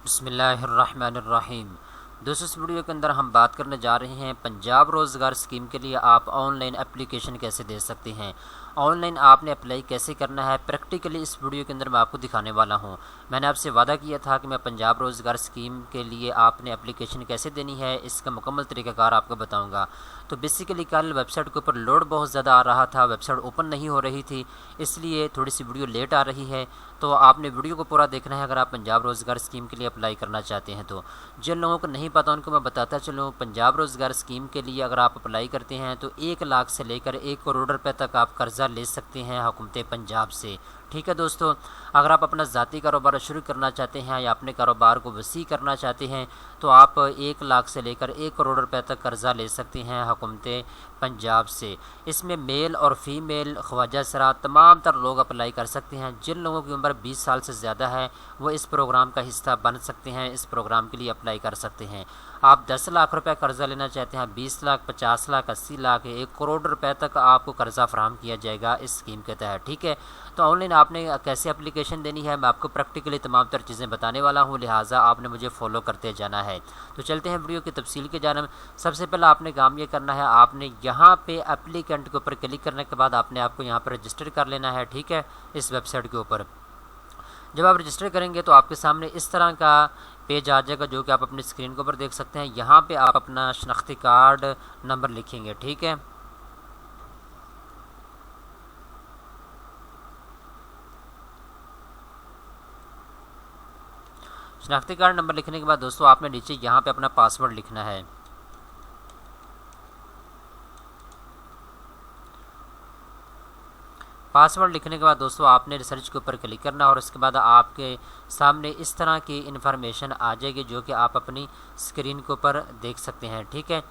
बिस्मिल्लाहिर्रहमानिर्रहीम। दोस्तों, इस वीडियो के अंदर हम बात करने जा रहे हैं पंजाब रोज़गार स्कीम के लिए आप ऑनलाइन एप्लीकेशन कैसे दे सकते हैं, ऑनलाइन आपने अप्लाई कैसे करना है। प्रैक्टिकली इस वीडियो के अंदर मैं आपको दिखाने वाला हूं। मैंने आपसे वादा किया था कि मैं पंजाब रोज़गार स्कीम के लिए आपने एप्लीकेशन कैसे देनी है, इसका मुकम्मल तरीक़ाकार आपको बताऊंगा। तो बेसिकली कल वेबसाइट के ऊपर लोड बहुत ज़्यादा आ रहा था, वेबसाइट ओपन नहीं हो रही थी, इसलिए थोड़ी सी वीडियो लेट आ रही है। तो आपने वीडियो को पूरा देखना है अगर आप पंजाब रोज़गार स्कीम के लिए अप्लाई करना चाहते हैं। तो जिन लोगों को नहीं पता उनको मैं बताता चलूँ, पंजाब रोज़गार स्कीम के लिए अगर आप अप्लाई करते हैं तो 1 लाख से लेकर 1 करोड़ रुपए तक आप कर्ज़ा ले सकते हैं हुकूमत पंजाब से। ठीक है दोस्तों, अगर आप अपना ज़ाती कारोबार शुरू करना चाहते हैं या अपने कारोबार को वसी करना चाहते हैं तो आप 1 लाख से लेकर 1 करोड़ रुपए तक कर्ज़ा ले सकते हैं हुकूमत पंजाब से। इसमें मेल और फीमेल, ख्वाजा सरा तमाम तर लोग अप्लाई कर सकते हैं। जिन लोगों की उम्र 20 साल से ज़्यादा है वो इस प्रोग्राम का हिस्सा बन सकते हैं, इस प्रोग्राम के लिए अप्लाई कर सकते हैं। आप 10 लाख रुपए कर्ज़ा लेना चाहते हैं, 20 लाख, 50 लाख, 80 लाख, 1 करोड़ रुपए तक आपको कर्ज़ा फराहम किया जाएगा इस स्कीम के तहत। ठीक है, तो ऑनलाइन आपने कैसे एप्लीकेशन देनी है मैं आपको प्रैक्टिकली तमाम तर चीज़ें बताने वाला हूँ, लिहाजा आपने मुझे फॉलो करते जाना है। तो चलते हैं वीडियो की तफसील की जानब। सबसे पहले आपने काम ये करना है, आपने यहाँ पे एप्लीकेंट के ऊपर क्लिक करने के बाद आपने आपको यहाँ पर रजिस्टर कर लेना है। ठीक है, इस वेबसाइट के ऊपर जब आप रजिस्टर करेंगे तो आपके सामने इस तरह का पेज आ जाएगा जो कि आप अपनी स्क्रीन के ऊपर देख सकते हैं। यहाँ पे आप अपना शनाख्ती कार्ड नंबर लिखेंगे। ठीक है, शनाख्ती कार्ड नंबर लिखने के बाद दोस्तों आपने नीचे यहाँ पे अपना पासवर्ड लिखना है। पासवर्ड लिखने के बाद दोस्तों आपने रिसर्च के ऊपर क्लिक करना और उसके बाद आपके सामने इस तरह की इन्फॉर्मेशन आ जाएगी जो कि आप अपनी स्क्रीन के ऊपर देख सकते हैं। ठीक है,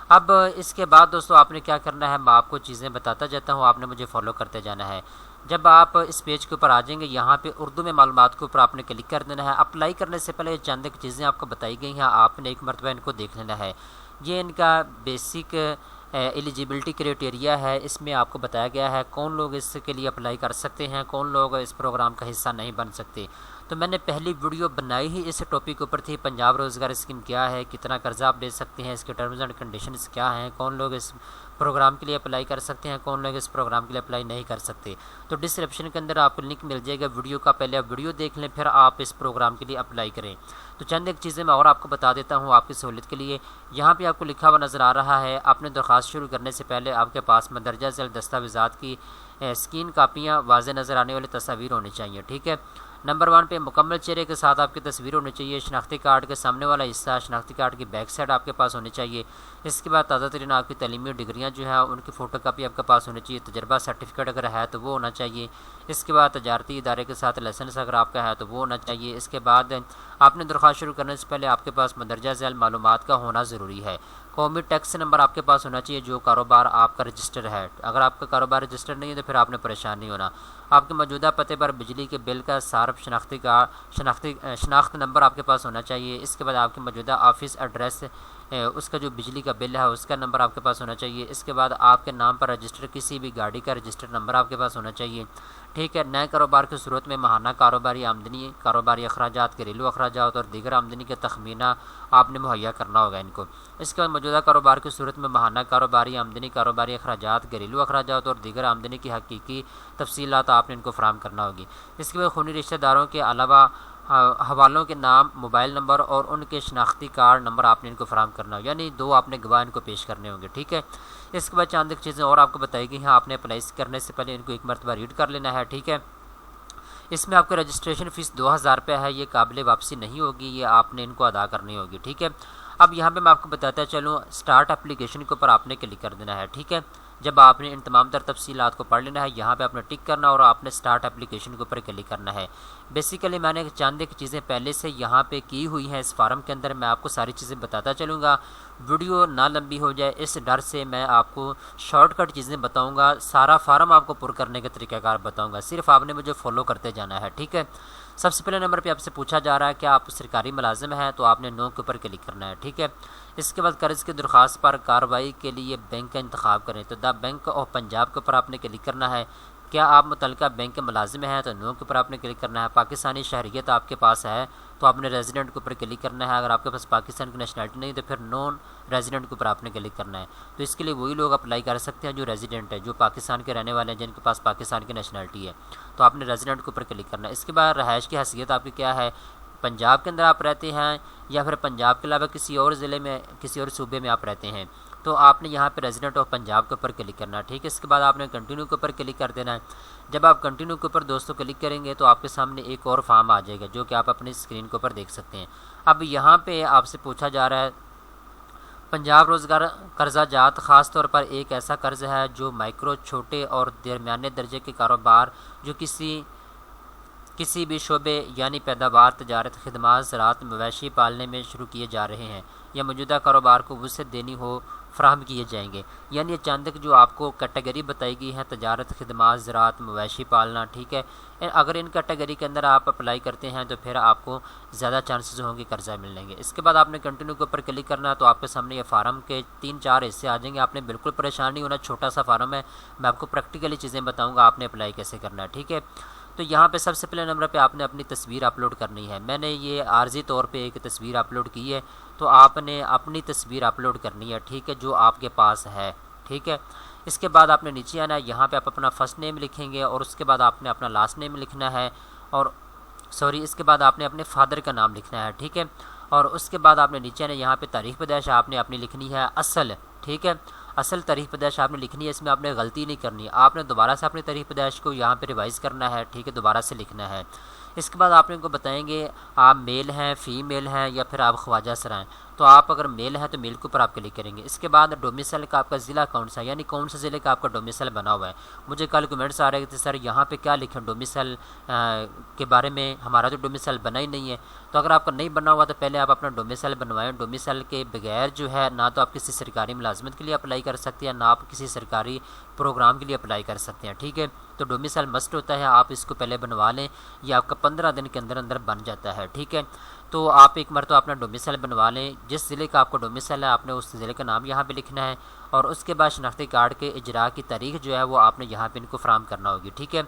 अब इसके बाद दोस्तों आपने क्या करना है मैं आपको चीज़ें बताता जाता हूँ, आपने मुझे फॉलो करते जाना है। जब आप इस पेज के ऊपर आ जाएंगे यहाँ पे उर्दू में मालूमात के ऊपर आपने क्लिक कर देना है। अप्लाई करने से पहले चंद एक चीज़ें आपको बताई गई हैं, आपने एक मरतबा इनको देख लेना है। ये इनका बेसिक एलिजिबिलिटी क्राइटेरिया है, इसमें आपको बताया गया है कौन लोग इसके लिए अप्लाई कर सकते हैं, कौन लोग इस प्रोग्राम का हिस्सा नहीं बन सकते। तो मैंने पहली वीडियो बनाई ही इस टॉपिक के ऊपर थी, पंजाब रोज़गार स्कीम क्या है, कितना कर्जा आप ले सकते हैं, इसके टर्म्स एंड कंडीशंस क्या हैं, कौन लोग इस प्रोग्राम के लिए अप्लाई कर सकते हैं, कौन लोग इस प्रोग्राम के लिए अप्लाई नहीं कर सकते। तो डिस्क्रिप्शन के अंदर आपको लिंक मिल जाएगा वीडियो का, पहले आप वीडियो देख लें फिर आप इस प्रोग्राम के लिए अप्लाई करें। तो चंद एक चीज़ें मैं और आपको बता देता हूँ आपकी सहूलियत के लिए। यहाँ पे आपको लिखा हुआ नज़र आ रहा है, आपने दरख्वास्त शुरू करने से पहले आपके पास मंदरजा झैल दस्तावेज़ात की स्कैन कापियाँ वाज़े नज़र आने वाली तस्वीर होनी चाहिए। ठीक है, नंबर 1 पे मुकम्मल चेहरे के साथ आपकी तस्वीर होनी चाहिए। शनाख्ती कार्ड के सामने वाला हिस्सा शनाख्ती कार्ड की बैक साइड आपके पास होनी चाहिए। इसके बाद ताज़ा तरीन आपकी तलीमी डिग्रियाँ जो है उनकी फ़ोटो कापी आपके पास होनी चाहिए। तजर्बा सर्टिफिकेट अगर है तो वो होना चाहिए। इसके बाद तजारती इदारे के साथ लाइसेंस अगर आपका है तो वो होना चाहिए। इसके बाद आपने दरख्वास्त शुरू करने से पहले आपके पास मंदरजा झैल मालूमात का होना ज़रूरी है। कौमी टैक्स नंबर आपके पास होना चाहिए जो कारोबार आपका रजिस्टर है। अगर आपका कारोबार रजिस्टर नहीं है तो फिर आपने परेशान नहीं होना। आपके मौजूदा पते पर बिजली के बिल का सार्फ शनाख्त नंबर आपके पास होना चाहिए। इसके बाद आपके मौजूदा ऑफिस एड्रेस उसका जो बिजली का बिल है उसका नंबर आपके पास होना चाहिए। इसके बाद आपके नाम पर रजिस्टर किसी भी गाड़ी का रजिस्टर नंबर आपके पास होना चाहिए। ठीक है, नए कारोबार की सूरत में माहाना कारोबारी आमदनी, कारोबारी अखराजात, घरेलू अखराजात और दीगर आमदनी के तखमीना आपने मुहैया करना होगा इनको। इसके बाद मौजूदा कारोबार की सूरत में माहाना कारोबारी आमदनी, कारोबारी अखराजात, घरेलू अखराजात और दीगर आमदनी की हकीकी तफसीलात आपने इनको फराहम करना होगी। इसके बाद खूनी रिश्तेदारों के अलावा हवालों के नाम, मोबाइल नंबर और उनके शनाख्ती कार्ड नंबर आपने इनको फराहम करना हो, यानी 2 आपने गवाह इनको पेश करने होंगे। ठीक है, इसके बाद चंद चीज़ें और आपको बताई गई हैं, आपने अप्लाई करने से पहले इनको एक मरतबा रीड कर लेना है। ठीक है, इसमें आपकी रजिस्ट्रेशन फ़ीस 2000 रुपये है, ये काबिल वापसी नहीं होगी, ये आपने इनको अदा करनी होगी। ठीक है, अब यहाँ पे मैं आपको बताता चलूँ, स्टार्ट एप्लीकेशन के ऊपर आपने क्लिक कर देना है। ठीक है, जब आपने इन तमाम तर तफसीलात को पढ़ लेना है यहाँ पे आपने टिक करना और आपने स्टार्ट एप्लीकेशन के ऊपर क्लिक करना है। बेसिकली मैंने चंद एक चीज़ें पहले से यहाँ पे की हुई हैं इस फार्म के अंदर, मैं आपको सारी चीज़ें बताता चलूँगा, वीडियो ना लंबी हो जाए इस डर से मैं आपको शॉर्टकट चीज़ें बताऊँगा, सारा फार्म आपको पुर करने के तरीक़ाकार बताऊँगा, सिर्फ आपने मुझे फॉलो करते जाना है। ठीक है, सबसे पहले नंबर पे आपसे पूछा जा रहा है कि आप सरकारी मुलाजिम हैं, तो आपने नो के ऊपर क्लिक करना है। ठीक है, इसके बाद कर्ज़ की दरख्वास्त पर कार्रवाई के लिए बैंक का इंतखाब करें, तो द बैंक ऑफ पंजाब के ऊपर आपने क्लिक करना है। क्या आप मुतलका बैंक के मुलाजिम हैं, तो नो के ऊपर आपने क्लिक करना है। पाकिस्तानी शहरियत आपके पास है तो आपने रेजिडेंट के ऊपर क्लिक करना है। अगर आपके पास पाकिस्तान की नेशनलिटी नहीं तो फिर नॉन रेजिडेंट के ऊपर आपने क्लिक करना है। तो इसके लिए वही लोग अप्लाई कर सकते हैं जो रेजिडेंट है, जो पाकिस्तान के रहने वाले हैं, जिनके पास पाकिस्तान की नेशनलिटी है। तो आपने रेजिडेंट के ऊपर क्लिक करना है। इसके बाद रहायश की हैसियत आपकी क्या है, पंजाब के अंदर आप रहते हैं या फिर पंजाब के अलावा किसी और ज़िले में, किसी और सूबे में आप रहते हैं, तो आपने यहाँ पे रेजिडेंट ऑफ पंजाब के ऊपर क्लिक करना है। ठीक है, इसके बाद आपने कंटिन्यू के ऊपर क्लिक कर देना है। जब आप कंटिन्यू के ऊपर दोस्तों क्लिक करेंगे तो आपके सामने एक और फॉर्म आ जाएगा जो कि आप अपनी स्क्रीन के ऊपर देख सकते हैं। अब यहाँ पे आपसे पूछा जा रहा है पंजाब रोज़गार कर्जा जात ख़ास तौर पर एक ऐसा कर्ज है जो माइक्रो, छोटे और दरमियाने दर्जे के कारोबार जो किसी भी शोबे यानी पैदावार, तजारत, खिदमत, ज़राअत, मवेशी पालने में शुरू किए जा रहे हैं या मौजूदा कारोबार को वुसअत देनी हो फ्राहम किए जाएंगे। यानी अचानक जो आपको कैटेगरी बताई गई है, तजारत, खिदमत, ज़राअत, मवेशी पालना, ठीक है, अगर इन कैटेगरी के अंदर आप अप्लाई करते हैं तो फिर आपको ज़्यादा चांसेस होंगे कर्जा मिलने के। इसके बाद आपने कंटिन्यू के ऊपर क्लिक करना है तो आपके सामने ये फार्म के 3-4 हिस्से आ जाएंगे। आपने बिल्कुल परेशान नहीं होना, छोटा सा फार्म है, मैं आपको प्रैक्टिकली चीज़ें बताऊँगा आपने अप्लाई कैसे करना है। ठीक है, तो यहाँ पे सबसे पहले नंबर पे आपने अपनी तस्वीर अपलोड करनी है। मैंने ये आर्जी तौर पे एक तस्वीर अपलोड की है, तो आपने अपनी तस्वीर अपलोड करनी है, ठीक है, जो आपके पास है। ठीक है, इसके बाद आपने नीचे आना है, यहाँ पे आप अपना फर्स्ट नेम लिखेंगे और उसके बाद आपने अपना लास्ट नेम लिखना है और इसके बाद आपने अपने फादर का नाम लिखना है। ठीक है, और उसके बाद आपने नीचे आना, यहाँ पे तारीख पैदाइश आपने अपनी लिखनी है असल। ठीक है, असल तारीख पैदाइश आपने लिखनी है, इसमें आपने गलती नहीं करनी है। आपने दोबारा से अपनी तारीख पैदाइश को यहाँ पे रिवाइज़ करना है। ठीक है, दोबारा से लिखना है। इसके बाद आपने उनको बताएंगे आप मेल हैं, फीमेल हैं या फिर आप ख्वाजा सर हैं। तो आप अगर मेल हैं तो मेल के ऊपर आप क्लिक करेंगे। इसके बाद डोमिसाइल का आपका ज़िला कौन सा, यानी कौन से ज़िले का आपका डोमिसाइल बना हुआ है। मुझे कल कमेंट्स आ रहे थे सर यहाँ पे क्या लिखें डोमिसाइल के बारे में, हमारा तो डोमिसाइल बना ही नहीं है। तो अगर आपका नहीं बना हुआ तो पहले आप अपना डोमिसाइल बनवाएं। डोमिसाइल के बगैर जो है ना तो आप किसी सरकारी मुलाजमत के लिए अप्लाई कर सकते हैं, ना आप किसी सरकारी प्रोग्राम के लिए अप्लाई कर सकते हैं। ठीक है, तो डोमिसाइल मस्ट होता है, आप इसको पहले बनवा लें, ये आपका 15 दिन के अंदर अंदर बन जाता है। ठीक है, तो आप एक मरतबा अपना डोमिसाइल बनवा लें। जिस ज़िले का आपका डोमिसाइल है आपने उस ज़िले का नाम यहाँ पे लिखना है और उसके बाद शनाख्ती कार्ड के इजरा की तारीख जो है वो आपने यहाँ पे इनको फराहम करना होगी। ठीक है,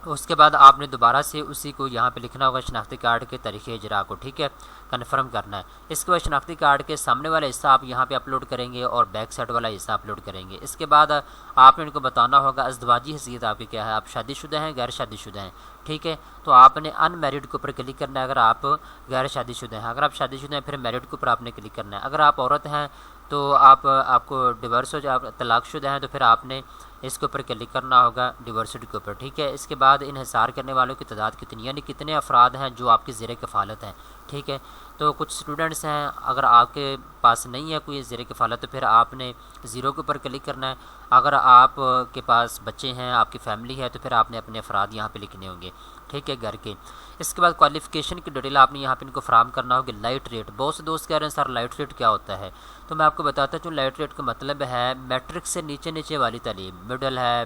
उसके बाद आपने दोबारा से उसी को यहाँ पे लिखना होगा शनाख्ती कार्ड के तारीख़ इजरा को। ठीक है, कन्फर्म करना है। इसके बाद शनाख्ती कार्ड के सामने वाला हिस्सा आप यहाँ पे अपलोड करेंगे और बैक साइड वाला हिस्सा अपलोड करेंगे। इसके बाद आपने इनको बताना होगा अज़दवाजी हैसियत आपकी क्या है, आप शादीशुदा हैं, गैर शादीशुदा हैं। ठीक है, तो आपने अनमैरिड के ऊपर क्लिक करना है अगर आप गैर शादीशुदा हैं। अगर आप शादीशुदा हैं फिर मैरिड के ऊपर आपने क्लिक करना है। अगर आप औरत हैं तो आपको डिवर्स हो जाए, तलाकशुदा हैं तो फिर आपने इसके ऊपर क्लिक करना होगा डिवर्सिटी के ऊपर। ठीक है, इसके बाद इन्हिसार करने वालों की तादाद कितनी, यानी कितने अफराद हैं जो आपकी ज़ेरे कफ़ालत हैं। ठीक है, तो कुछ स्टूडेंट्स हैं, अगर आपके पास नहीं है कोई ज़ेरे कफ़ालत तो फिर आपने ज़ीरो के ऊपर क्लिक करना है। अगर आप के पास बच्चे हैं, आपकी फ़ैमिली है तो फिर आपने अपने अफराद यहाँ पे लिखने होंगे। ठीक है, घर के। इसके बाद क्वालिफ़िकेशन की डिटेल आपने यहाँ पे इनको फराहम करना होगी। लाइट रेट, बहुत से दोस्त कह रहे हैं सर लाइट रेट क्या होता है, तो मैं आपको बताता हूँ। लाइट रेट का मतलब है मैट्रिक से नीचे नीचे वाली तालीम, मिडल है,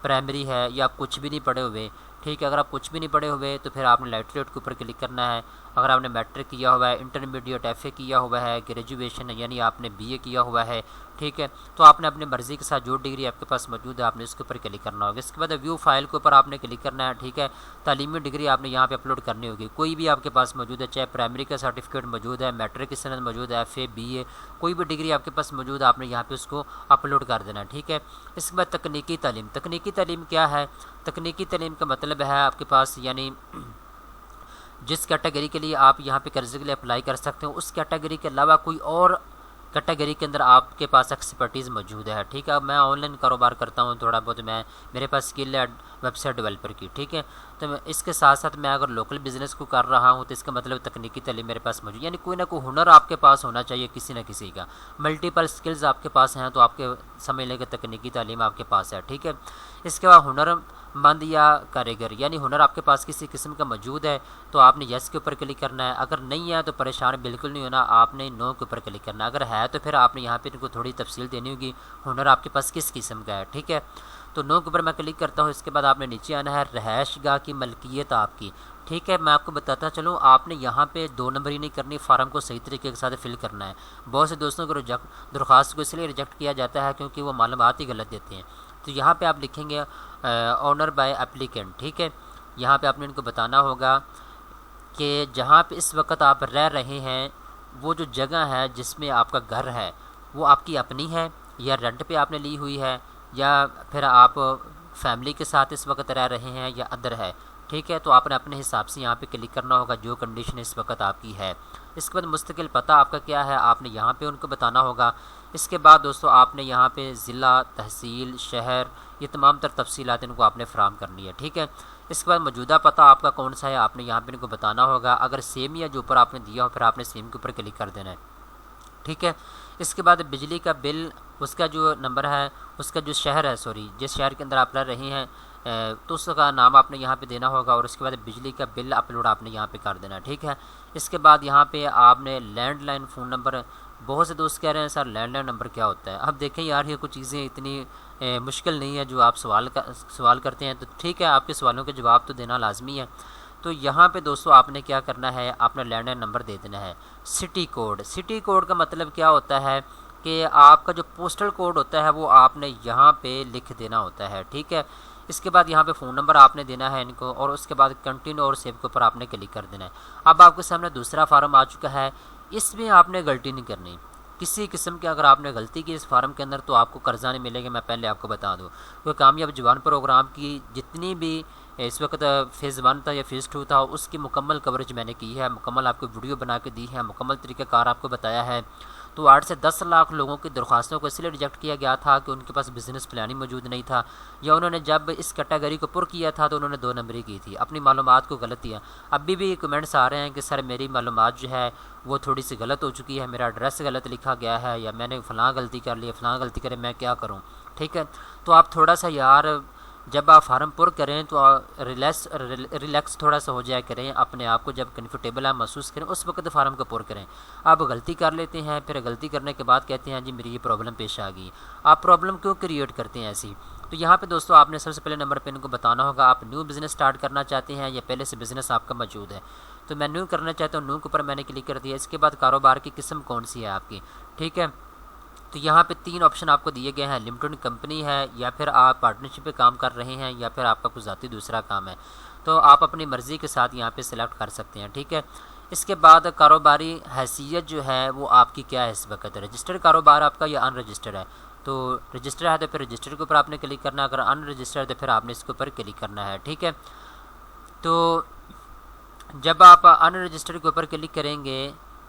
प्राइमरी है या आप कुछ भी नहीं पढ़े हुए। ठीक है, अगर आप कुछ भी नहीं पढ़े हुए तो फिर आपने लाइट रेट के ऊपर क्लिक करना है। अगर आपने मैट्रिक किया हुआ है, इंटरमीडिएट FA किया हुआ है, ग्रेजुएशन यानी आपने BA किया हुआ है, ठीक है, तो आपने अपनी मर्ज़ी के साथ जो डिग्री आपके पास मौजूद है आपने इसके ऊपर क्लिक करना होगा। इसके बाद व्यू फाइल के ऊपर आपने क्लिक करना है। ठीक है, तालीमी डिग्री आपने यहाँ पे अपलोड करनी होगी, कोई भी आपके पास मौजूद है, चाहे प्राइमरी का सर्टिफिकेट मौजूद है, मैट्रिक की सनद मौजूद है, FA BA कोई भी डिग्री आपके पास मौजूद है, आपने यहाँ पे उसको अपलोड कर देना है। ठीक है, इसके बाद तकनीकी तालीम। तकनीकी तालीम क्या है, तकनीकी तालीम का मतलब है आपके पास यानी जिस कैटेगरी के लिए आप यहाँ पे कर्जे के लिए अप्लाई कर सकते हो उस कैटेगरी के अलावा कोई और कैटेगरी के अंदर आपके पास एक्सपर्टीज़ मौजूद है। ठीक है, अब मैं ऑनलाइन कारोबार करता हूँ थोड़ा बहुत, मेरे पास स्किल है वेबसाइट डेवलपर की। ठीक है, तो मैं इसके साथ साथ मैं अगर लोकल बिज़नेस को कर रहा हूँ तो इसका मतलब तकनीकी तालीम मेरे पास मौजूद, यानी कोई ना कोई हुनर आपके पास होना चाहिए किसी न किसी का। मल्टीपल स्किल्स आपके पास हैं तो आपके समझ लें कि तकनीकी तालीम आपके पास है। ठीक है, इसके बाद हुनरमंद या कारीगर, यानी हुनर आपके पास किसी किस्म का मौजूद है तो आपने यस के ऊपर क्लिक करना है। अगर नहीं है तो परेशान बिल्कुल नहीं होना, आपने नो के ऊपर क्लिक करना है। अगर है तो फिर आपने यहाँ पे इनको थोड़ी तफसील देनी होगी, हुनर आपके पास किस किस्म का है। ठीक है, तो नो के ऊपर मैं क्लिक करता हूँ। इसके बाद आपने नीचे आना है, रहायशगाह की मलकियत आपकी। ठीक है, मैं आपको बताता चलूँ, आपने यहाँ पे 2 नंबरी नहीं करनी, फार्म को सही तरीके के साथ फिल करना है। बहुत से दोस्तों को दरख्वास्त को इसलिए रिजेक्ट किया जाता है क्योंकि वो मालूमात ही गलत देते हैं। तो यहाँ पे आप लिखेंगे ऑनर बाय एप्लीकेंट, ठीक है। यहाँ पे आपने इनको बताना होगा कि जहाँ पे इस वक्त आप रह रहे हैं वो जो जगह है जिसमें आपका घर है वो आपकी अपनी है या रेंट पे आपने ली हुई है, या फिर आप फैमिली के साथ इस वक्त रह रहे हैं या अदर है, ठीक है। तो आपने अपने हिसाब से यहाँ पे क्लिक करना होगा जो कंडीशन इस वक्त आपकी है। इसके बाद मुस्तकिल पता आपका क्या है आपने यहाँ पे उनको बताना होगा। इसके बाद दोस्तों आपने यहाँ पे ज़िला, तहसील, शहर, ये तमाम तर तफसीलात इनको आपने फ़राहम करनी है, ठीक है। इसके बाद मौजूदा पता आपका कौन सा है आपने यहाँ पे इनको बताना होगा। अगर सेम या जो ऊपर आपने दिया हो फिर आपने सेम के ऊपर क्लिक कर देना है, ठीक है। इसके बाद बिजली का बिल, उसका जो नंबर है, उसका जो शहर है, सॉरी जिस शहर के अंदर आप रह रहे हैं तो उसका नाम आपने यहाँ पे देना होगा और उसके बाद बिजली का बिल अपलोड आपने यहाँ पे कर देना, ठीक है। इसके बाद यहाँ पे आपने लैंडलाइन फ़ोन नंबर, बहुत से दोस्त कह रहे हैं सर लैंडलाइन नंबर क्या होता है। अब देखें यार ये कुछ चीज़ें इतनी मुश्किल नहीं है जो आप सवाल करते हैं, तो ठीक है आपके सवालों के जवाब तो देना लाजमी है। तो यहाँ पे दोस्तों आपने क्या करना है, आपने लैंडलाइन नंबर दे देना है। सिटी कोड, सिटी कोड का मतलब क्या होता है कि आपका जो पोस्टल कोड होता है वो आपने यहाँ पे लिख देना होता है, ठीक है। इसके बाद यहाँ पे फ़ोन नंबर आपने देना है इनको और उसके बाद कंटिन्यू और सेव के ऊपर आपने क्लिक कर देना है। अब आपके सामने दूसरा फार्म आ चुका है, इसमें आपने गलती नहीं करनी। किसी किस्म की अगर आपने गलती की इस फार्म के अंदर तो आपको कर्जा नहीं मिलेगा, मैं पहले आपको बता दूँ। तो कामयाब जवान प्रोग्राम की जितनी भी इस वक्त फ़ेज़ 1 था या फ़ेज़ 2 था उसकी मुकम्मल कवरेज मैंने की है, मुकम्मल आपको वीडियो बना के दी है, मुकम्मल तरीक़ाकार आपको बताया है। तो 8 से 10 लाख लोगों की दरख्वास्तों को इसलिए रिजेक्ट किया गया था कि उनके पास बिज़नेस प्लान ही मौजूद नहीं था, या उन्होंने जब इस कैटेगरी को पुर किया था तो उन्होंने 2 नंबरी की थी, अपनी मालूमात को गलत दिया। अभी भी कमेंट्स आ रहे हैं कि सर मेरी मालूमात जो है वो थोड़ी सी गलत हो चुकी है, मेरा एड्रेस गलत लिखा गया है, या मैंने फ़लाँ गलती कर ली, फ़लाँ गलती करें, मैं क्या करूँ, ठीक है। तो आप थोड़ा सा यार जब आप फार्म पुर करें तो रिलैक्स थोड़ा सा हो जाया करें, अपने आप को जब कंफर्टेबल आप महसूस करें उस वक्त फार्म को पुर करें। आप गलती कर लेते हैं, फिर गलती करने के बाद कहते हैं जी मेरी ये प्रॉब्लम पेश आ गई। आप प्रॉब्लम क्यों क्रिएट करते हैं ऐसी? तो यहाँ पे दोस्तों आपने सबसे पहले नंबर पे इनको बताना होगा आप न्यू बिज़नेस स्टार्ट करना चाहते हैं या पहले से बिज़नेस आपका मौजूद है। तो मैं न्यू करना चाहता हूँ, न्यू के ऊपर मैंने क्लिक कर दिया। इसके बाद कारोबार की किस्म कौन सी है आपकी, ठीक है। तो यहाँ पे 3 ऑप्शन आपको दिए गए हैं, लिमिटेड कंपनी है, या फिर आप पार्टनरशिप पे काम कर रहे हैं, या फिर आपका कुछ ज़ाती दूसरा काम है। तो आप अपनी मर्ज़ी के साथ यहाँ पे सिलेक्ट कर सकते हैं, ठीक है। इसके बाद कारोबारी हैसियत जो है वो आपकी क्या है इस वक्त, रजिस्टर्ड कारोबार आपका या अनरजिस्टर्ड है। तो रजिस्टर है तो फिर रजिस्टर के ऊपर आपने क्लिक करना है, अगर अनरजिस्टर्ड है तो फिर आपने इसके ऊपर क्लिक करना है, ठीक है। तो जब आप अनरजिस्टर्ड के ऊपर क्लिक करेंगे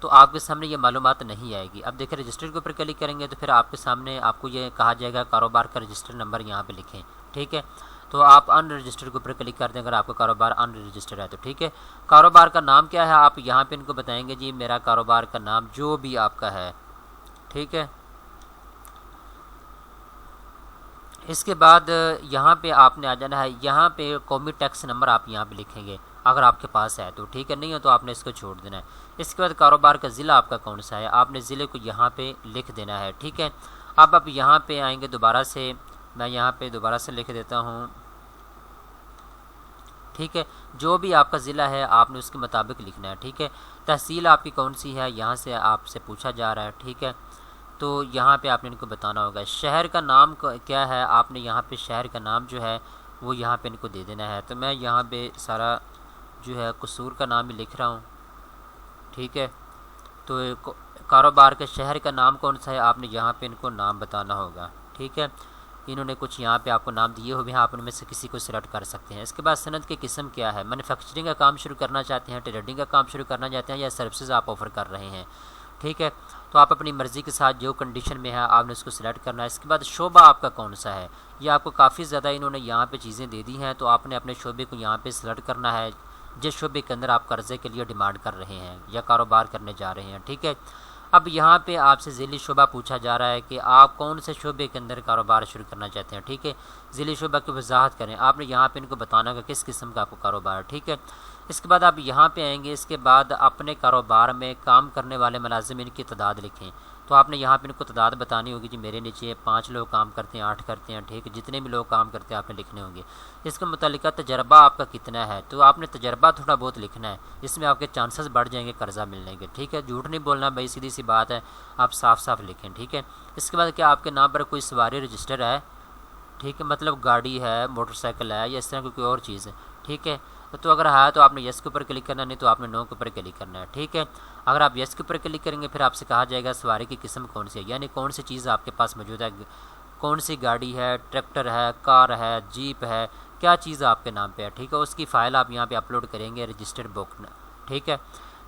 तो आपके सामने ये मालूमात नहीं आएगी। अब देखिए रजिस्टर के ऊपर क्लिक करेंगे तो फिर आपके सामने आपको ये कहा जाएगा कारोबार का रजिस्टर नंबर यहाँ पे लिखें, ठीक है। तो आप अनरजिस्टर्ड के ऊपर क्लिक कर दें अगर आपका कारोबार अनरजिस्टर्ड है तो, ठीक है। कारोबार का नाम क्या है आप यहाँ पे इनको बताएंगे जी मेरा कारोबार का नाम जो भी आपका है, ठीक है। इसके बाद यहाँ पे आपने आ जाना है, यहाँ पे कौमी टैक्स नंबर आप यहाँ पे लिखेंगे अगर आपके पास है तो, ठीक है, नहीं है तो आपने इसको छोड़ देना है। इसके बाद कारोबार का ज़िला आपका कौन सा है, आपने ज़िले को यहाँ पे लिख देना है, ठीक है। अब आप यहाँ पे आएंगे दोबारा से, मैं यहाँ पे दोबारा से लिख देता हूँ, ठीक है। जो भी आपका ज़िला है आपने उसके मुताबिक लिखना है, ठीक है। तहसील आपकी कौन सी है यहाँ से आपसे पूछा जा रहा है, ठीक है। तो यहाँ पे आपने इनको बताना होगा। शहर का नाम क्या है, आपने यहाँ पे शहर का नाम जो है वो यहाँ पे इनको दे देना है। तो मैं यहाँ पे सारा जो है कसूर का नाम ही लिख रहा हूँ, ठीक है। तो कारोबार के शहर का नाम कौन सा है आपने यहाँ पे इनको नाम बताना होगा, ठीक है। इन्होंने कुछ यहाँ पे आपको नाम दिए हुए हैं, आप उनमें से किसी को सिलेक्ट कर सकते हैं। इसके बाद सनद की किस्म क्या है, मैन्युफैक्चरिंग का काम शुरू करना चाहते हैं, ट्रेडिंग का काम शुरू करना चाहते हैं, या सर्विसेज आप ऑफ़र कर रहे हैं, ठीक है। तो आप अपनी मर्ज़ी के साथ जो कंडीशन में है आपने उसको सिलेक्ट करना है। इसके बाद शोबा आपका कौन सा है, ये आपको काफ़ी ज़्यादा इन्होंने यहाँ पे चीज़ें दे दी हैं, तो आपने अपने शोबे को यहाँ पे सिलेक्ट करना है जिस शोबे के अंदर आप कर्ज़े के लिए डिमांड कर रहे हैं या कारोबार करने जा रहे हैं, ठीक है। अब यहाँ पे आपसे ज़िली शोबा पूछा जा रहा है कि आप कौन से शोबे के अंदर कारोबार शुरू करना चाहते हैं, ठीक है। ज़िली शोबा की वजाहत करें, आपने यहाँ पे इनको बताना कि किस किस्म का आपको कारोबार है, ठीक है। इसके बाद आप यहाँ पे आएंगे, इसके बाद अपने कारोबार में काम करने वाले मुलाजिमीन की तादाद लिखें। तो आपने यहाँ पे इनको तादाद बतानी होगी जी मेरे नीचे 5 लोग काम करते हैं, 8 करते हैं, ठीक है। जितने भी लोग काम करते हैं आपने लिखने होंगे। इसके मुतालिका तजर्बा आपका कितना है, तो आपने तजर्बा थोड़ा बहुत लिखना है, इसमें आपके चांसेस बढ़ जाएंगे कर्जा मिलने के, ठीक है। झूठ नहीं बोलना भाई, सीधी सी बात है, आप साफ साफ लिखें, ठीक है। इसके बाद क्या आपके नाम पर कोई सवारी रजिस्टर है, ठीक है, मतलब गाड़ी है, मोटरसाइकिल है, या इस तरह की कोई और चीज़ है, ठीक है। तो अगर है तो आपने यस के ऊपर क्लिक करना, नहीं तो आपने नो के ऊपर क्लिक करना है, ठीक है। अगर आप यस के ऊपर क्लिक करेंगे फिर आपसे कहा जाएगा सवारी की किस्म कौन सी है, यानी कौन सी चीज़ आपके पास मौजूद है, कौन सी गाड़ी है, ट्रैक्टर है, कार है, जीप है, क्या चीज़ आपके नाम पे है, ठीक है। उसकी फ़ाइल आप यहाँ पे अपलोड करेंगे रजिस्टर्ड बुक, ठीक है।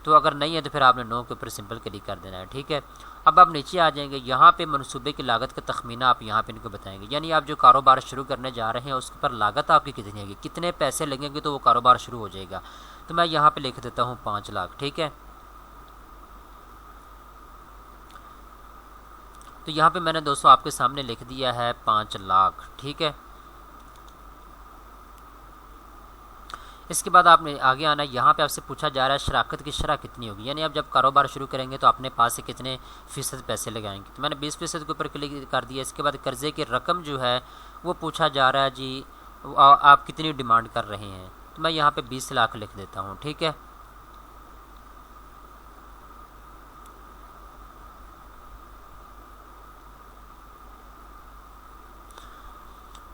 तो अगर नहीं है तो फिर आपने नो के ऊपर सिंपल क्लिक कर देना है, ठीक है। अब आप नीचे आ जाएंगे, यहाँ पे मनसूबे की लागत का तखमीना आप यहाँ पे इनको बताएंगे, यानी आप जो कारोबार शुरू करने जा रहे हैं उसके पर लागत आपकी कितनी है, कितने पैसे लगेंगे तो वो कारोबार शुरू हो जाएगा। तो मैं यहाँ पे लिख देता हूँ 5 लाख, ठीक है। तो यहाँ पे मैंने दोस्तों आपके सामने लिख दिया है 5 लाख, ठीक है। इसके बाद आपने आगे आना है, यहाँ पे आपसे पूछा जा रहा है शराकत की शरह कितनी होगी, यानी आप जब कारोबार शुरू करेंगे तो अपने पास से कितने फ़ीसद पैसे लगाएंगे। तो मैंने 20% के ऊपर क्लिक कर दिया। इसके बाद कर्ज़े की रकम जो है वो पूछा जा रहा है जी, आप कितनी डिमांड कर रहे हैं। तो मैं यहाँ पे 20 लाख लिख देता हूँ, ठीक है।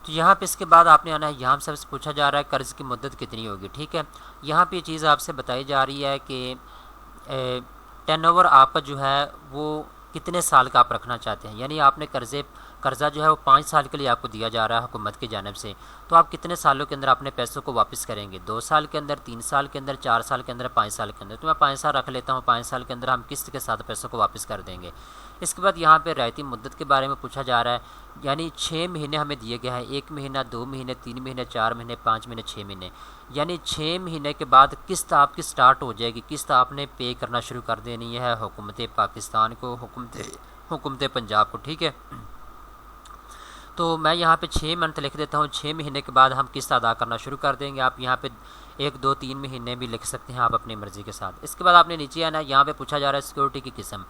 तो यहाँ पे इसके बाद आपने आना है, यहाँ से पूछा जा रहा है कर्ज़ की मुद्दत कितनी होगी, ठीक है। यहाँ पे ये चीज़ आपसे बताई जा रही है कि टर्नओवर आपका जो है वो कितने साल का आप रखना चाहते हैं, यानी आपने कर्ज़ा जो है वो 5 साल के लिए आपको दिया जा रहा है हुकूमत की जानिब से। तो आप कितने सालों के अंदर अपने पैसों को वापस करेंगे, 2 साल के अंदर, 3 साल के अंदर, 4 साल के अंदर, 5 साल के अंदर। तो मैं 5 साल रख लेता हूँ, 5 साल के अंदर हम किस्त के साथ पैसों को वापस कर देंगे। इसके बाद यहाँ पे रियायती मुद्दत के बारे में पूछा जा रहा है, यानी 6 महीने हमें दिए गए हैं, 1 महीना, 2 महीने, 3 महीने, 4 महीने, 5 महीने, 6 महीने, यानी 6 महीने के बाद किस्त आपकी स्टार्ट हो जाएगी। किस्त आपने पे करना शुरू कर देनी है हुकूमत पाकिस्तान को, हुकूमत पंजाब को, ठीक है। तो मैं यहाँ पे 6 मंथ लिख देता हूँ, 6 महीने के बाद हम किस्त अदा करना शुरू कर देंगे। आप यहाँ पे 1, 2, 3 महीने भी लिख सकते हैं आप अपनी मर्ज़ी के साथ। इसके बाद आपने नीचे आना है, यहाँ पे पूछा जा रहा है सिक्योरिटी की किस्म,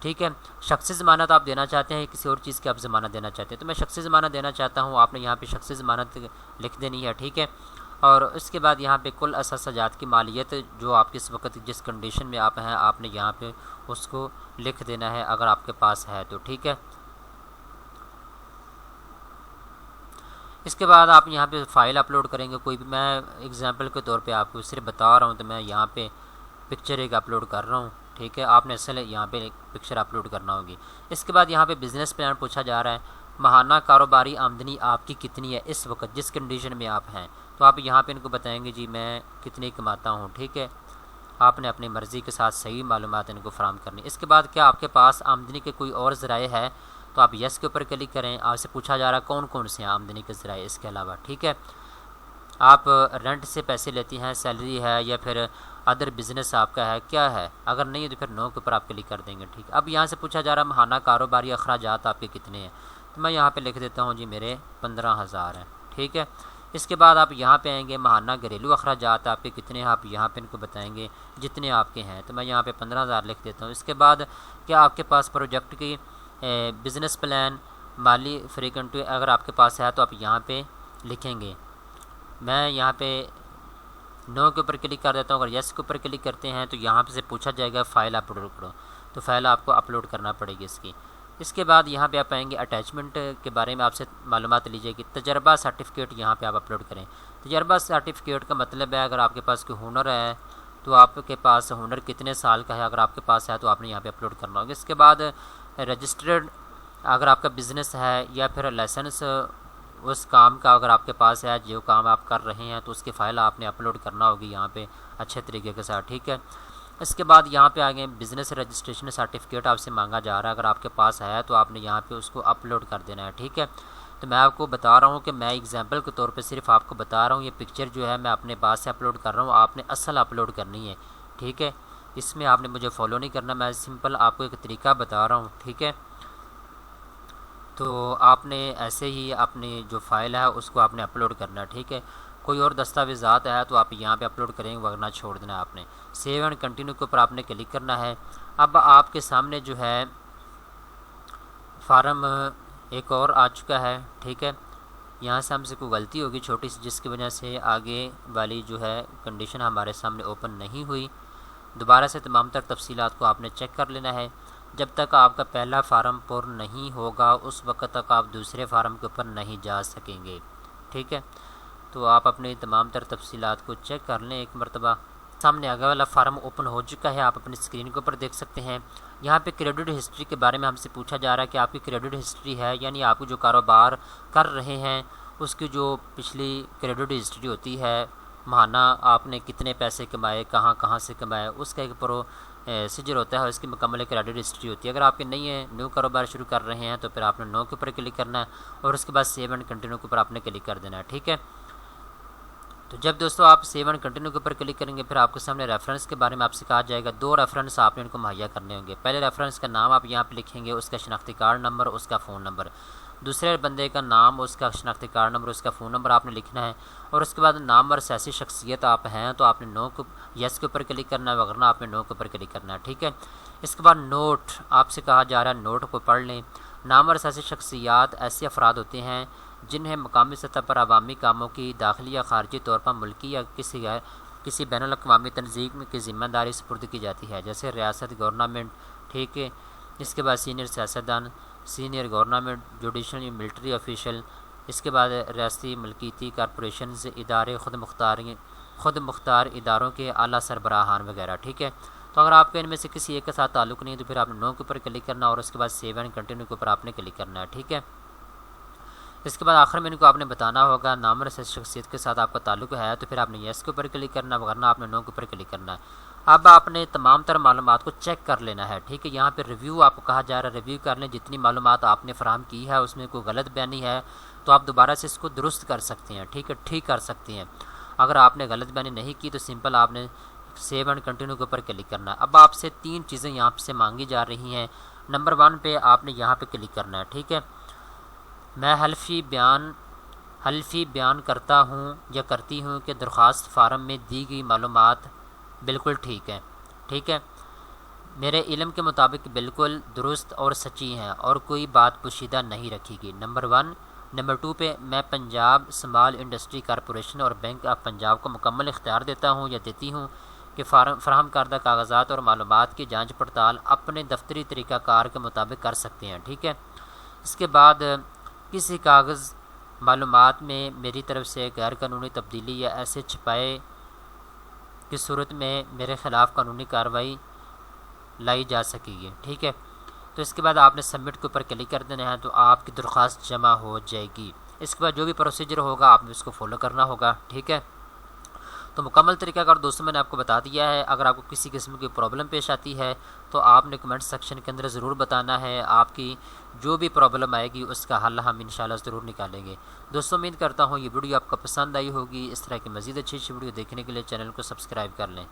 ठीक है। शख्सी ज़मानत आप देना चाहते हैं, किसी और चीज़ की आप ज़मानत देना चाहते हैं। तो मैं शख्सी ज़मानत देना चाहता हूँ, आपने यहाँ पे शख्सी ज़मानत लिख देनी है, ठीक है। और उसके बाद यहाँ पे कुल असासाजात की मालियत जो आपके इस वक्त जिस कंडीशन में आप हैं, आपने यहाँ पे उसको लिख देना है अगर आपके पास है तो, ठीक है। इसके बाद आप यहाँ पे फ़ाइल अपलोड करेंगे कोई भी, मैं एग्जांपल के तौर पे आपको सिर्फ बता रहा हूँ। तो मैं यहाँ पे पिक्चर एक अपलोड कर रहा हूँ, ठीक है। आपने असल यहाँ पे एक पिक्चर अपलोड करना होगी। इसके बाद यहाँ पे बिज़नेस प्लान पूछा जा रहा है, माहाना कारोबारी आमदनी आपकी कितनी है इस वक्त जिस कंडीशन में आप हैं। तो आप यहाँ पे इनको बताएंगे जी मैं कितनी कमाता हूँ, ठीक है। आपने अपनी मर्ज़ी के साथ सही मालूमात इनको फराहम करनी। इसके बाद क्या आपके पास आमदनी के कोई और ज़राए है, तो आप यस के ऊपर क्लिक करें। आपसे पूछा जा रहा है कौन कौन से हैं आमदनी के ज़राए इसके अलावा, ठीक है। आप रेंट से पैसे लेती हैं, सैलरी है, या फिर अदर बिज़नेस आपका है, क्या है। अगर नहीं है तो फिर नो के ऊपर आप क्लिक कर देंगे, ठीक है। अब यहाँ से पूछा जा रहा है माहाना कारोबारी अखराजात आपके कितने हैं। तो मैं यहाँ पे लिख देता हूँ जी मेरे 15,000 हैं, ठीक है। इसके बाद आप यहाँ पे आएंगे, माहाना घरेलू अखराजात आपके कितने हैं, आप यहाँ पे इनको बताएंगे जितने आपके हैं। तो मैं यहाँ पे 15,000 लिख देता हूँ। इसके बाद क्या आपके पास प्रोजेक्ट की बिज़नेस प्लान, माली फ्रीक्वेंट अगर आपके पास है तो आप यहाँ पे लिखेंगे। मैं यहाँ पे नो के ऊपर क्लिक कर देता हूँ। अगर यस के ऊपर क्लिक करते हैं तो यहाँ पे से पूछा जाएगा फ़ाइल अपलोड करो, तो फ़ाइल आपको अपलोड करना पड़ेगी इसकी। इसके बाद यहाँ पे आप आएंगे, अटैचमेंट के बारे में आपसे मालूमात लीजिए कि तजर्बा सर्टिफिकेट यहाँ पे आप अपलोड करें। तजर्बा सर्टिफिकेट का मतलब है अगर आपके पास कोई हुनर है तो आपके पास हुनर कितने साल का है, अगर आपके पास है तो आपने यहाँ पे अपलोड करना होगा। इसके बाद रजिस्टर्ड अगर आपका बिज़नेस है, या फिर लाइसेंस उस काम का अगर आपके पास है, जो काम आप कर रहे हैं तो उसकी फ़ाइल आपने अपलोड करना होगी यहाँ पे अच्छे तरीके के साथ, ठीक है। इसके बाद यहाँ पे आगे बिज़नेस रजिस्ट्रेशन सर्टिफिकेट आपसे मांगा जा रहा है, अगर आपके पास है तो आपने यहाँ पे उसको अपलोड कर देना है, ठीक है। तो मैं आपको बता रहा हूँ कि मैं एग्जांपल के तौर पे सिर्फ आपको बता रहा हूँ, ये पिक्चर जो है मैं अपने पास से अपलोड कर रहा हूँ, आपने असल अपलोड करनी है, ठीक है। इसमें आपने मुझे फॉलो नहीं करना, मैं सिंपल आपको एक तरीका बता रहा हूँ, ठीक है। तो आपने ऐसे ही अपनी जो फ़ाइल है उसको आपने अपलोड करना है, ठीक है। कोई और दस्तावेज़ात है तो आप यहाँ पे अपलोड करेंगे, वरना छोड़ देना आपने। सेव एंड कंटिन्यू के ऊपर आपने क्लिक करना है। अब आपके सामने जो है फार्म एक और आ चुका है, ठीक है। यहाँ से हमसे कोई गलती होगी छोटी सी, जिसकी वजह से आगे वाली जो है कंडीशन हमारे सामने ओपन नहीं हुई। दोबारा से तमाम तर तफसीलात को आपने चेक कर लेना है। जब तक आपका पहला फार्म पूर्ण नहीं होगा उस वक्त तक आप दूसरे फार्म के ऊपर नहीं जा सकेंगे। ठीक है, तो आप अपनी तमाम तर तफसीलात को चेक कर लें एक मरतबा। सामने आगे वाला फार्म ओपन हो चुका है, आप अपनी स्क्रीन के ऊपर देख सकते हैं। यहाँ पे क्रेडिट हिस्ट्री के बारे में हमसे पूछा जा रहा है कि आपकी क्रेडिट हिस्ट्री है, यानी आप जो कारोबार कर रहे हैं उसकी जो पिछली क्रेडिट हिस्ट्री होती है, माहाना आपने कितने पैसे कमाए, कहाँ कहाँ से कमाए, उसका एक प्रोसीजर होता है, उसकी मुकम्मल क्रेडिट हिस्ट्री होती है। अगर आपके नहीं है, न्यू कारोबार शुरू कर रहे हैं, तो फिर आपने नो के ऊपर क्लिक करना है और उसके बाद सेव एंड कंटिन्यू के ऊपर आपने क्लिक कर देना है। ठीक है, तो जब दोस्तों आप सेव एंड कंटिन्यू के ऊपर क्लिक करेंगे फिर आपके सामने रेफरेंस के बारे में आपसे कहा जाएगा। 2 रेफरेंस आपने इनको मुहैया करने होंगे। पहले रेफरेंस का नाम आप यहाँ पे लिखेंगे, उसका शनाख्ती कार्ड नंबर, उसका फ़ोन नंबर। दूसरे बंदे का नाम, उसका शनाख्ती कार्ड नंबर, उसका फ़ोन नंबर आपने लिखना है। और उसके बाद नाम और सियासी शख्सियत आप हैं तो आपने नो को यस के ऊपर क्लिक करना है, वगरना आपने नो के ऊपर क्लिक करना है। ठीक है, इसके बाद नोट आपसे कहा जा रहा है, नोट को पढ़ लें। नाम और सियासी शख्सियात ऐसे अफराद होते हैं जिन्हें मकामी सतह पर अवामी कामों की दाखिली या खारजी तौर पर मुल्की या किसी बैनुल अक़वामी तंजीम की ज़िम्मेदारी सुपुर्द की जाती है, जैसे रियासत, गवर्नमेंट। ठीक है, इसके बाद सीनियर सियासतदान, senior government, judicial, military official. इसके बाद रियासती मलकीती कॉरपोरेशन इदारे, ख़ुद मुख्तार इदारों के आला सरबराहान वगैरह। ठीक है, तो अगर आपके इनमें से किसी एक के साथ ताल्लुक़ नहीं है तो फिर आपने नो के ऊपर क्लिक करना और उसके बाद सेव एंड कंटिन्यू के ऊपर आपने क्लिक करना है। ठीक है, इसके बाद आखिर में इनको आपने बताना होगा नाम और शख्सियत के साथ आपका ताल्लुक़ है तो फिर आपने येस के ऊपर क्लिक करना, वरना आपने नो के ऊपर क्लिक करना है। अब आपने तमाम तर मालूमात को चेक कर लेना है। ठीक है, यहाँ पे रिव्यू आपको कहा जा रहा है, रिव्यू कर लें। जितनी मालूमात आपने फराहम की है उसमें कोई गलत बयानी है तो आप दोबारा से इसको दुरुस्त कर सकते हैं। ठीक है, ठीक कर सकते हैं। अगर आपने गलत बयानी नहीं की तो सिंपल आपने सेव एंड कंटिन्यू के ऊपर क्लिक करना है। अब आपसे 3 चीज़ें यहाँ से मांगी जा रही हैं। नंबर 1 पे आपने यहाँ पे क्लिक करना है। ठीक है, मैं हल्फी बयान करता हूँ या करती हूँ कि दरख्वास्त फार्म में दी गई मालूमात बिल्कुल ठीक है। ठीक है, मेरे इल्म के मुताबिक बिल्कुल दुरुस्त और सच्ची हैं और कोई बात पोशीदा नहीं रखी नंबर 1। नंबर 2 पे मैं पंजाब स्मॉल इंडस्ट्री कॉरपोरेशन और बैंक ऑफ पंजाब को मुकम्मल इख्तियार देता हूँ या देती हूँ कि फराहम करदा कागजात और मालूमात की जाँच पड़ताल अपने दफ्तरी तरीक़ाकार के मुताबिक कर सकते हैं। ठीक है, इसके बाद किसी कागज़ मालूमात में मेरी तरफ से गैर कानूनी तब्दीली या ऐसे छपाए की सूरत में मेरे ख़िलाफ़ कानूनी कार्रवाई लाई जा सकेगी। ठीक है, तो इसके बाद आपने सबमिट के ऊपर क्लिक कर देना है तो आपकी दरख्वास्त जमा हो जाएगी। इसके बाद जो भी प्रोसीजर होगा आपने उसको फॉलो करना होगा। ठीक है, तो मुकम्मल तरीक़ाकार दोस्तों मैंने आपको बता दिया है। अगर आपको किसी किस्म की प्रॉब्लम पेश आती है तो आपने कमेंट सेक्शन के अंदर ज़रूर बताना है। आपकी जो भी प्रॉब्लम आएगी उसका हल हम इंशाल्लाह ज़रूर निकालेंगे। दोस्तों उम्मीद करता हूँ ये वीडियो आपको पसंद आई होगी। इस तरह की मज़ीद अच्छी वीडियो देखने के लिए चैनल को सब्सक्राइब कर लें।